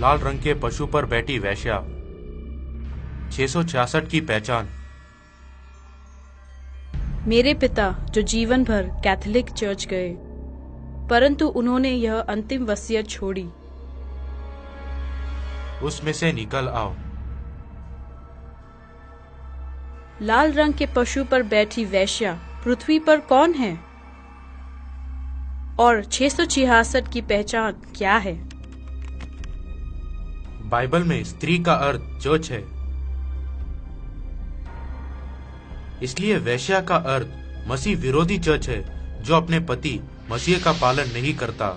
लाल रंग के पशु पर बैठी वेश्या। 666 की पहचान। मेरे पिता जो जीवन भर कैथोलिक चर्च गए, परंतु उन्होंने यह अंतिम वसीयत छोड़ी। उसमें से निकल आओ। लाल रंग के पशु पर बैठी वेश्या पृथ्वी पर कौन है? और 666 की पहचान क्या है? बाइबल में स्त्री का अर्थ चर्च है, इसलिए वेश्या का अर्थ मसीह विरोधी चर्च है जो अपने पति मसीह का पालन नहीं करता।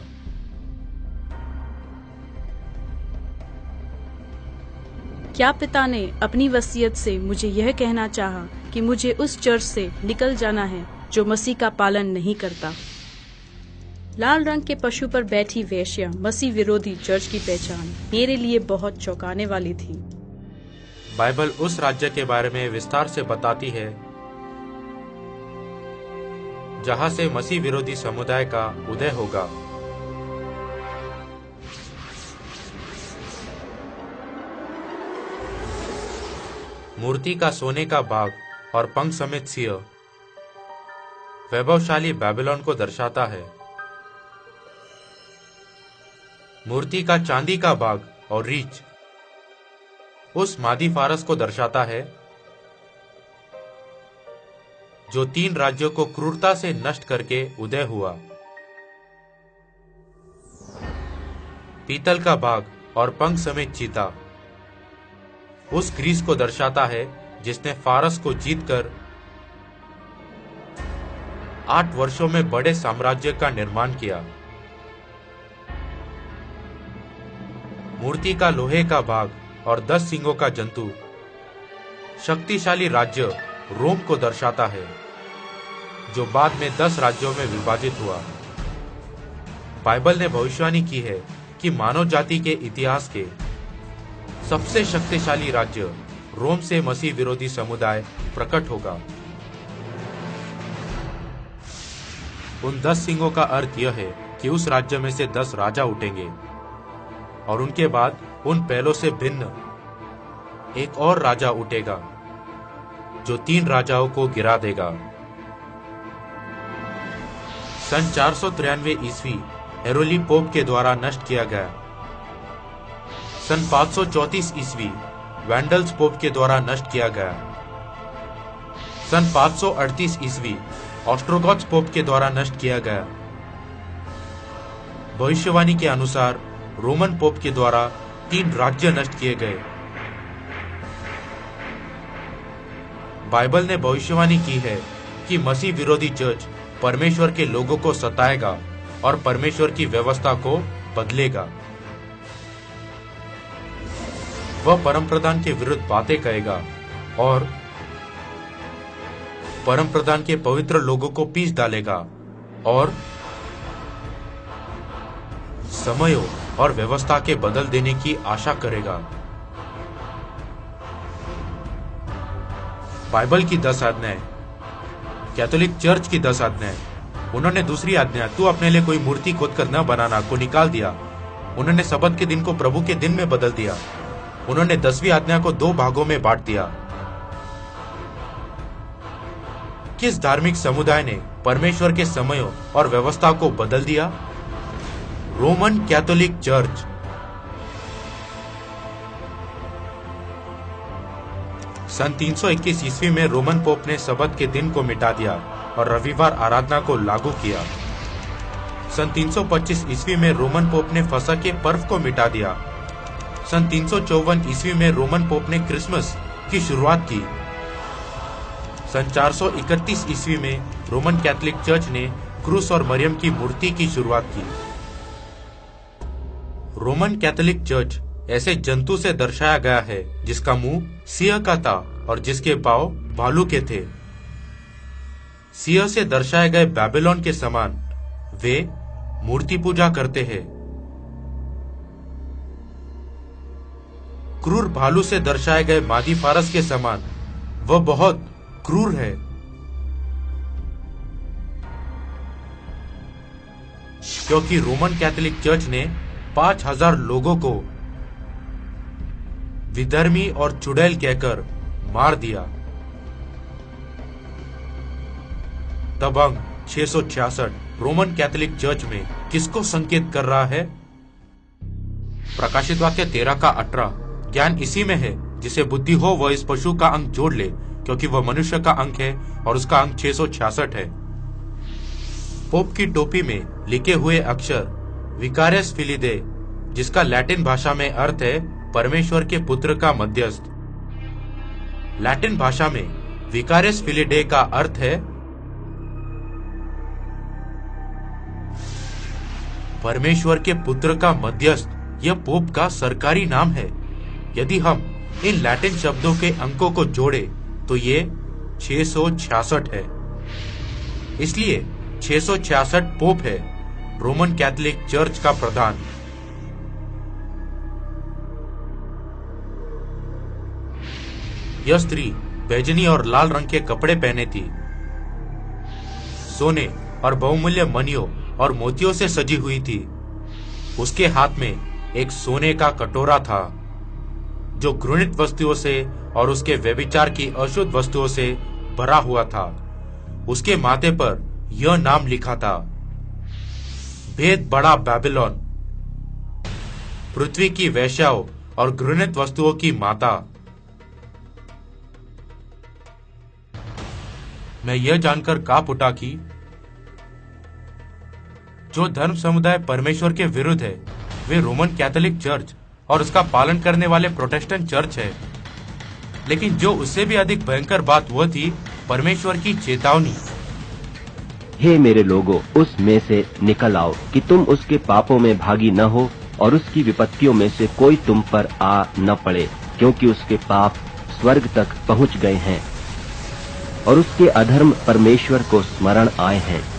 क्या पिता ने अपनी वसीयत से मुझे यह कहना चाहा कि मुझे उस चर्च से निकल जाना है जो मसीह का पालन नहीं करता? लाल रंग के पशु पर बैठी वेश्या मसीह विरोधी चर्च की पहचान मेरे लिए बहुत चौंकाने वाली थी। बाइबल उस राज्य के बारे में विस्तार से बताती है जहां से मसीह विरोधी समुदाय का उदय होगा। मूर्ति का सोने का बाग और पंख समेत सिंह वैभवशाली बेबीलोन को दर्शाता है। मूर्ति का चांदी का बाग और रीछ उस मादी फारस को दर्शाता है जो 3 राज्यों को क्रूरता से नष्ट करके उदय हुआ। पीतल का बाग और पंख समेत चीता उस ग्रीस को दर्शाता है जिसने फारस को जीतकर 8 वर्षों में बड़े साम्राज्य का निर्माण किया। मूर्ति का लोहे का भाग और 10 सींगों का जंतु शक्तिशाली राज्य रोम को दर्शाता है जो बाद में 10 राज्यों में विभाजित हुआ। बाइबल ने भविष्यवाणी की है कि मानव जाति के इतिहास के सबसे शक्तिशाली राज्य रोम से मसीह विरोधी समुदाय प्रकट होगा। उन 10 सींगों का अर्थ यह है कि उस राज्य में से 10 राजा उठेंगे और उनके बाद उन पहलों से भिन्न एक और राजा उठेगा जो 3 राजाओं को गिरा देगा। सन 493 ईस्वी हेरोली पोप के द्वारा नष्ट किया गया। सन 534 ईस्वी वैंडल्स पोप के द्वारा नष्ट किया गया। सन 538 ईस्वी ऑस्ट्रोगॉथ्स पोप के द्वारा नष्ट किया गया। भविष्यवाणी के अनुसार रोमन पोप के द्वारा 3 राज्य नष्ट किए गए। बाइबल ने भविष्यवाणी की है कि मसीह विरोधी चर्च परमेश्वर के लोगों को सताएगा और परमेश्वर की व्यवस्था को बदलेगा। वह परमप्रधान के विरुद्ध बातें कहेगा और परमप्रधान के पवित्र लोगों को पीस डालेगा और समयों और व्यवस्था के बदल देने की आशा करेगा। बाइबल की 10 आज्ञाएं, कैथोलिक चर्च की 10 आज्ञाएं। उन्होंने दूसरी आज्ञा तू अपने लिए कोई मूर्ति खोदकर न बनाना को निकाल दिया। उन्होंने सबत के दिन को प्रभु के दिन में बदल दिया। उन्होंने 10वीं आज्ञा को 2 भागों में बांट दिया। किस धार्मिक समुदाय ने परमेश्वर के समयों और व्यवस्था को बदल दिया? Roman Catholic church. सन 321 ईस्वी में रोमन पोप ने सबत के दिन को मिटा दिया और रविवार आराधना को लागू किया। सन 325 ईस्वी में रोमन पोप ने फसह के पर्व को मिटा दिया। सन 354 ईस्वी में रोमन पोप ने क्रिसमस की शुरुआत की। सन 431 ईस्वी में रोमन कैथोलिक चर्च ने क्रूस और मरियम की मूर्ति की शुरुआत की। रोमन कैथोलिक चर्च ऐसे जंतु से दर्शाया गया है जिसका मुंह सिंह का था और जिसके पांव भालू के थे। सिंह से दर्शाए गए बेबीलोन के समान वे मूर्ति पूजा करते हैं। क्रूर भालू से दर्शाए गए मादी फारस के समान वह बहुत क्रूर है। क्योंकि रोमन कैथोलिक चर्च ने 5000 लोगों को विधर्मी और चुड़ैल कहकर मार दिया। तब अंक 666 रोमन कैथोलिक चर्च में किसको संकेत कर रहा है? प्रकाशित वाक्य 13 का 18 ज्ञान इसी में है, जिसे बुद्धि हो वह इस पशु का अंक जोड़ ले, क्योंकि वह मनुष्य का अंक है और उसका अंक 666 है। पोप की टोपी में लिखे हुए अक्षर विकारियस फिलिडे, जिसका लैटिन भाषा में अर्थ है परमेश्वर के पुत्र का मध्यस्थ। लैटिन भाषा में विकारियस फिलिडे का अर्थ है परमेश्वर के पुत्र का मध्यस्थ। यह पोप का सरकारी नाम है। यदि हम इन लैटिन शब्दों के अंकों को जोड़े तो ये 666 है। इसलिए 666 पोप है, रोमन कैथोलिक चर्च का प्रधान। यह स्त्री बैजनी और लाल रंग के कपड़े पहने थी, सोने और बहुमूल्य मणियों और मोतियों से सजी हुई थी। उसके हाथ में एक सोने का कटोरा था जो घृणित वस्तुओं से और उसके व्यभिचार की अशुद्ध वस्तुओं से भरा हुआ था। उसके माथे पर यह नाम लिखा था, भेद बड़ा बेबीलोन, पृथ्वी की वेश्याओं और घृणित वस्तुओं की माता। मैं यह जानकर कांप उठा कि जो धर्म समुदाय परमेश्वर के विरुद्ध है वे रोमन कैथोलिक चर्च और उसका पालन करने वाले प्रोटेस्टेंट चर्च है। लेकिन जो उससे भी अधिक भयंकर बात वह थी परमेश्वर की चेतावनी, हे मेरे लोगों, उस में से निकल आओ कि तुम उसके पापों में भागी न हो और उसकी विपत्तियों में से कोई तुम पर आ न पड़े, क्योंकि उसके पाप स्वर्ग तक पहुंच गए हैं और उसके अधर्म परमेश्वर को स्मरण आए हैं।